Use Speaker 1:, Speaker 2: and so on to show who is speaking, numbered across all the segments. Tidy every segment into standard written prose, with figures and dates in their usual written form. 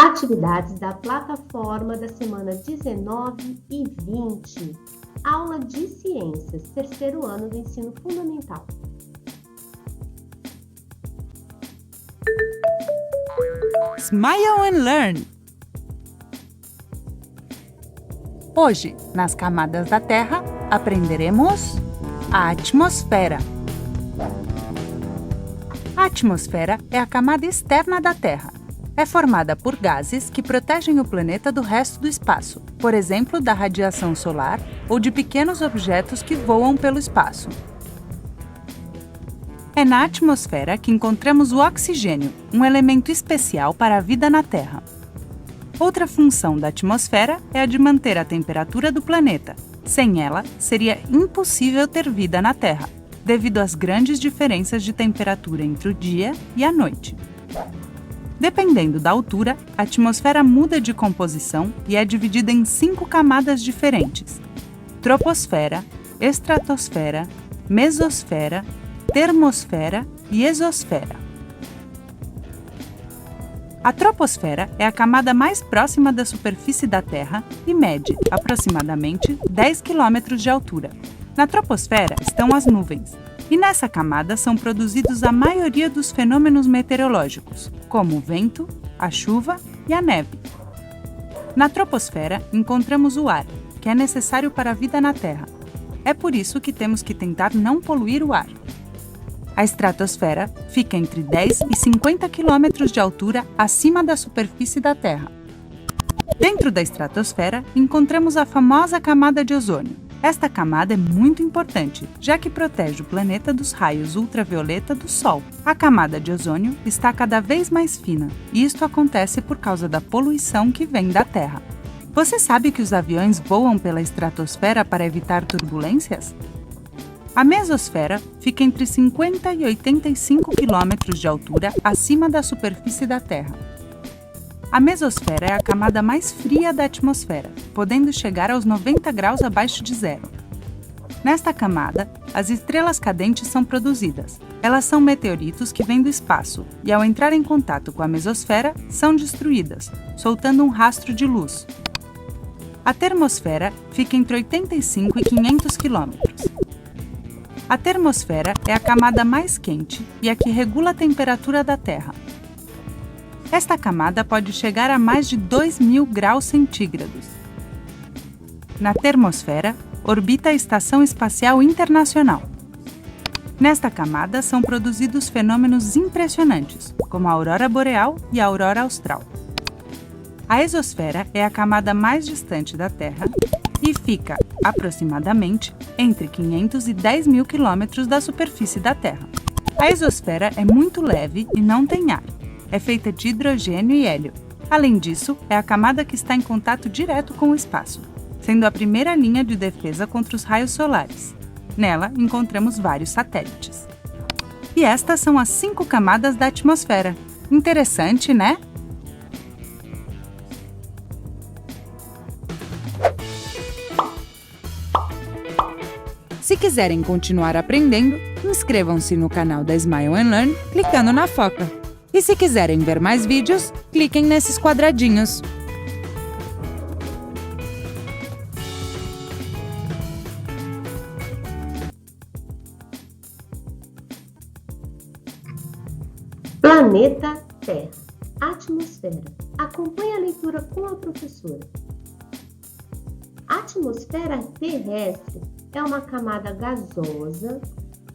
Speaker 1: Atividades da plataforma da semana 19 e 20. Aula de Ciências, terceiro ano do ensino fundamental.
Speaker 2: Smile and Learn! Hoje, nas camadas da Terra, aprenderemos a atmosfera. A atmosfera é a camada externa da Terra. É formada por gases que protegem o planeta do resto do espaço, por exemplo, da radiação solar ou de pequenos objetos que voam pelo espaço. É na atmosfera que encontramos o oxigênio, um elemento especial para a vida na Terra. Outra função da atmosfera é a de manter a temperatura do planeta. Sem ela, seria impossível ter vida na Terra, devido às grandes diferenças de temperatura entre o dia e a noite. Dependendo da altura, a atmosfera muda de composição e é dividida em 5 camadas diferentes: troposfera, estratosfera, mesosfera, termosfera e exosfera. A troposfera é a camada mais próxima da superfície da Terra e mede, aproximadamente, 10 km de altura. Na troposfera estão as nuvens, e nessa camada são produzidos a maioria dos fenômenos meteorológicos, como o vento, a chuva e a neve. Na troposfera encontramos o ar, que é necessário para a vida na Terra. É por isso que temos que tentar não poluir o ar. A estratosfera fica entre 10 e 50 km de altura acima da superfície da Terra. Dentro da estratosfera encontramos a famosa camada de ozônio. Esta camada é muito importante, já que protege o planeta dos raios ultravioleta do Sol. A camada de ozônio está cada vez mais fina, e isto acontece por causa da poluição que vem da Terra. Você sabe que os aviões voam pela estratosfera para evitar turbulências? A mesosfera fica entre 50 e 85 km de altura acima da superfície da Terra. A mesosfera é a camada mais fria da atmosfera, podendo chegar aos 90 graus abaixo de zero. Nesta camada, as estrelas cadentes são produzidas. Elas são meteoritos que vêm do espaço e, ao entrar em contato com a mesosfera, são destruídas, soltando um rastro de luz. A termosfera fica entre 85 e 500 km. A termosfera é a camada mais quente e a que regula a temperatura da Terra. Esta camada pode chegar a mais de 2.000 graus centígrados. Na termosfera, orbita a Estação Espacial Internacional. Nesta camada são produzidos fenômenos impressionantes, como a aurora boreal e a aurora austral. A exosfera é a camada mais distante da Terra e fica, aproximadamente, entre 500 e 10.000 km da superfície da Terra. A exosfera é muito leve e não tem ar. É feita de hidrogênio e hélio. Além disso, é a camada que está em contato direto com o espaço, sendo a primeira linha de defesa contra os raios solares. Nela, encontramos vários satélites. E estas são as 5 camadas da atmosfera. Interessante, né? Se quiserem continuar aprendendo, inscrevam-se no canal da Smile and Learn clicando na foca. E se quiserem ver mais vídeos, cliquem nesses quadradinhos.
Speaker 1: Planeta Terra. Atmosfera. Acompanhe a leitura com a professora. A atmosfera terrestre é uma camada gasosa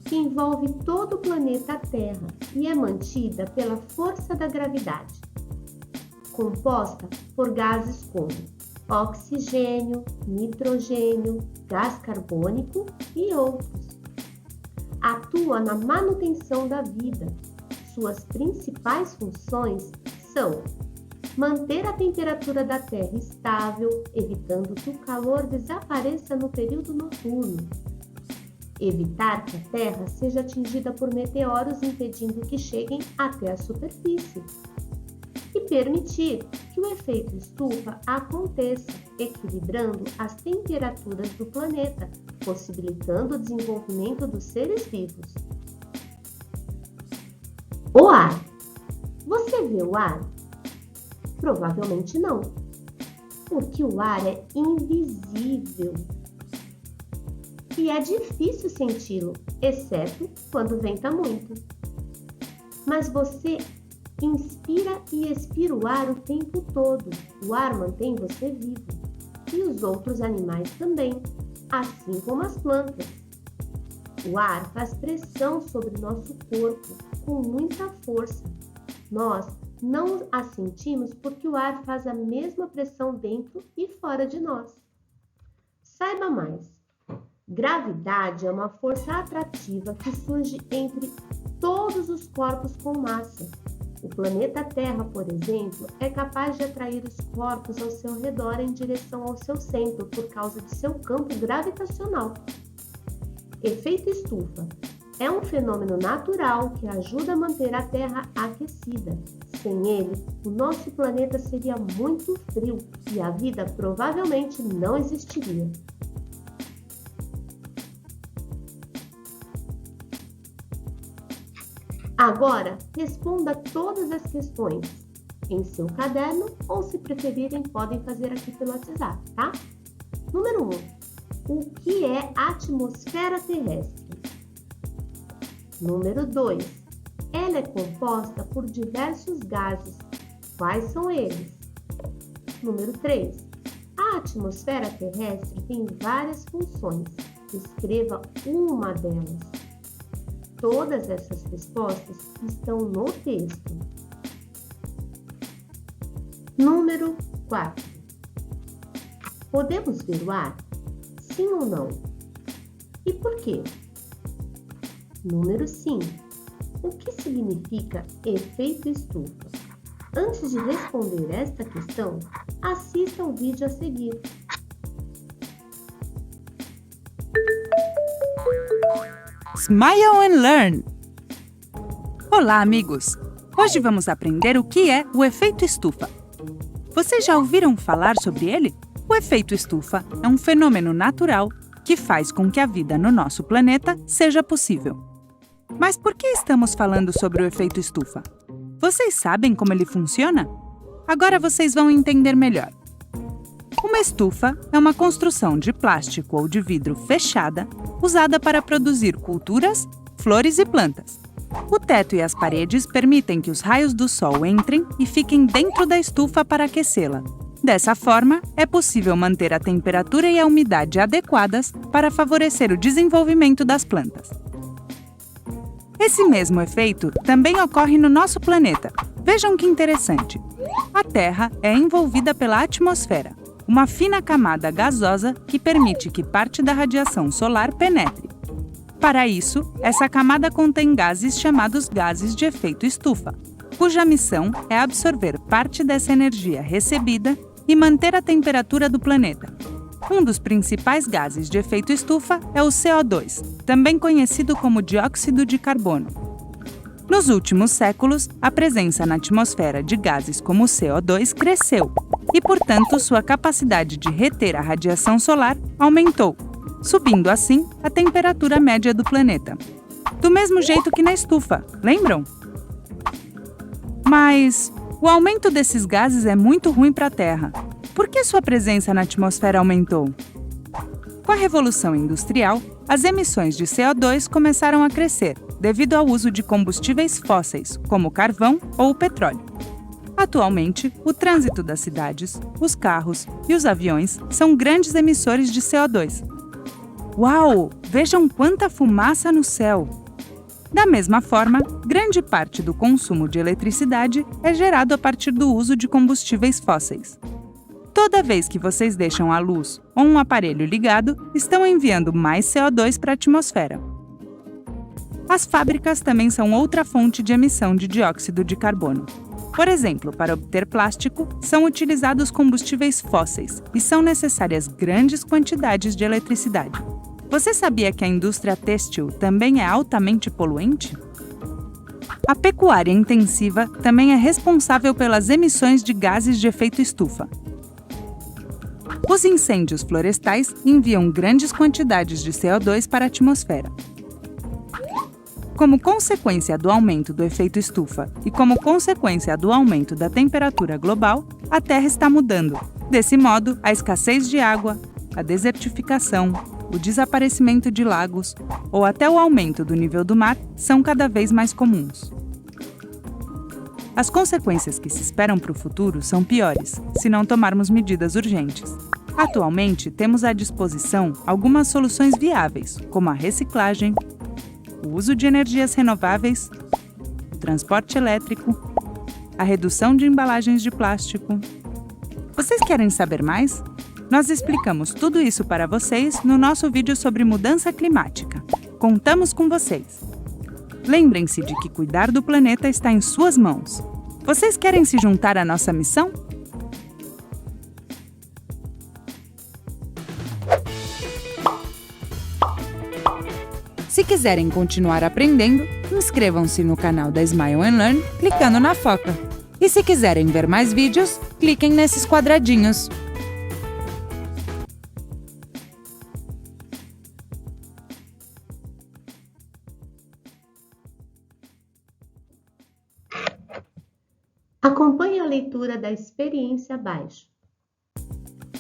Speaker 1: que envolve todo o planeta Terra e é mantida pela força da gravidade, composta por gases como oxigênio, nitrogênio, gás carbônico e outros. Atua na manutenção da vida. Suas principais funções são manter a temperatura da Terra estável, evitando que o calor desapareça no período noturno, evitar que a Terra seja atingida por meteoros, impedindo que cheguem até a superfície, e permitir que o efeito estufa aconteça, equilibrando as temperaturas do planeta, possibilitando o desenvolvimento dos seres vivos. O ar. Você vê o ar? Provavelmente não, porque o ar é invisível e é difícil senti-lo, exceto quando venta muito. Mas você inspira e expira o ar o tempo todo. O ar mantém você vivo e os outros animais também, assim como as plantas. O ar faz pressão sobre nosso corpo com muita força. Nós não a sentimos porque o ar faz a mesma pressão dentro e fora de nós. Saiba mais. Gravidade é uma força atrativa que surge entre todos os corpos com massa. O planeta Terra, por exemplo, é capaz de atrair os corpos ao seu redor em direção ao seu centro por causa de seu campo gravitacional. Efeito estufa é um fenômeno natural que ajuda a manter a Terra aquecida. Sem ele, o nosso planeta seria muito frio e a vida provavelmente não existiria. Agora, responda todas as questões em seu caderno ou, se preferirem, podem fazer aqui pelo WhatsApp, tá? Número 1. O que é a atmosfera terrestre? Número 2. Ela é composta por diversos gases. Quais são eles? Número 3. A atmosfera terrestre tem várias funções. Escreva uma delas. Todas essas respostas estão no texto. Número 4. Podemos ver o ar? Sim ou não? E por quê? Número 5. O que significa efeito estufa? Antes de responder esta questão, assista ao vídeo a seguir.
Speaker 2: Smile and Learn! Olá, amigos! Hoje vamos aprender o que é o efeito estufa. Vocês já ouviram falar sobre ele? O efeito estufa é um fenômeno natural que faz com que a vida no nosso planeta seja possível. Mas por que estamos falando sobre o efeito estufa? Vocês sabem como ele funciona? Agora vocês vão entender melhor. Uma estufa é uma construção de plástico ou de vidro fechada usada para produzir culturas, flores e plantas. O teto e as paredes permitem que os raios do sol entrem e fiquem dentro da estufa para aquecê-la. Dessa forma, é possível manter a temperatura e a umidade adequadas para favorecer o desenvolvimento das plantas. Esse mesmo efeito também ocorre no nosso planeta. Vejam que interessante! A Terra é envolvida pela atmosfera, uma fina camada gasosa que permite que parte da radiação solar penetre. Para isso, essa camada contém gases chamados gases de efeito estufa, cuja missão é absorver parte dessa energia recebida e manter a temperatura do planeta. Um dos principais gases de efeito estufa é o CO2, também conhecido como dióxido de carbono. Nos últimos séculos, a presença na atmosfera de gases como o CO2 cresceu e, portanto, sua capacidade de reter a radiação solar aumentou, subindo assim a temperatura média do planeta. Do mesmo jeito que na estufa, lembram? Mas o aumento desses gases é muito ruim para a Terra. Por que sua presença na atmosfera aumentou? Com a Revolução Industrial, as emissões de CO2 começaram a crescer devido ao uso de combustíveis fósseis, como o carvão ou o petróleo. Atualmente, o trânsito das cidades, os carros e os aviões são grandes emissores de CO2. Uau! Vejam quanta fumaça no céu! Da mesma forma, grande parte do consumo de eletricidade é gerado a partir do uso de combustíveis fósseis. Toda vez que vocês deixam a luz ou um aparelho ligado, estão enviando mais CO2 para a atmosfera. As fábricas também são outra fonte de emissão de dióxido de carbono. Por exemplo, para obter plástico, são utilizados combustíveis fósseis e são necessárias grandes quantidades de eletricidade. Você sabia que a indústria têxtil também é altamente poluente? A pecuária intensiva também é responsável pelas emissões de gases de efeito estufa. Os incêndios florestais enviam grandes quantidades de CO2 para a atmosfera. Como consequência do aumento do efeito estufa e como consequência do aumento da temperatura global, a Terra está mudando. Desse modo, a escassez de água, a desertificação, o desaparecimento de lagos ou até o aumento do nível do mar são cada vez mais comuns. As consequências que se esperam para o futuro são piores, se não tomarmos medidas urgentes. Atualmente, temos à disposição algumas soluções viáveis, como a reciclagem, o uso de energias renováveis, o transporte elétrico, a redução de embalagens de plástico. Vocês querem saber mais? Nós explicamos tudo isso para vocês no nosso vídeo sobre mudança climática. Contamos com vocês! Lembrem-se de que cuidar do planeta está em suas mãos. Vocês querem se juntar à nossa missão? Se quiserem continuar aprendendo, inscrevam-se no canal da Smile and Learn clicando na foca. E se quiserem ver mais vídeos, cliquem nesses quadradinhos.
Speaker 1: Acompanhe a leitura da experiência abaixo.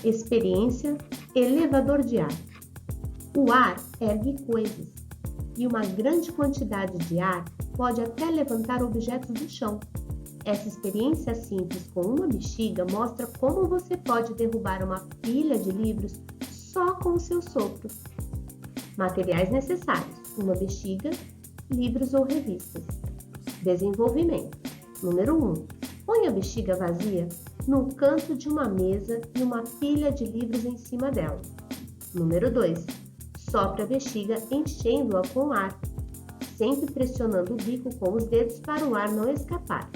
Speaker 1: Experiência elevador de ar. O ar ergue coisas, e uma grande quantidade de ar pode até levantar objetos do chão. Essa experiência simples com uma bexiga mostra como você pode derrubar uma pilha de livros só com o seu sopro. Materiais necessários: uma bexiga, livros ou revistas. Desenvolvimento. Número 1. Põe a bexiga vazia no canto de uma mesa e uma pilha de livros em cima dela. Número 2. Sopre a bexiga enchendo-a com ar, sempre pressionando o bico com os dedos para o ar não escapar.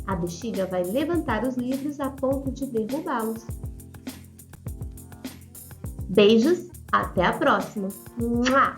Speaker 1: A bexiga vai levantar os livros a ponto de derrubá-los. Beijos, até a próxima! Mua!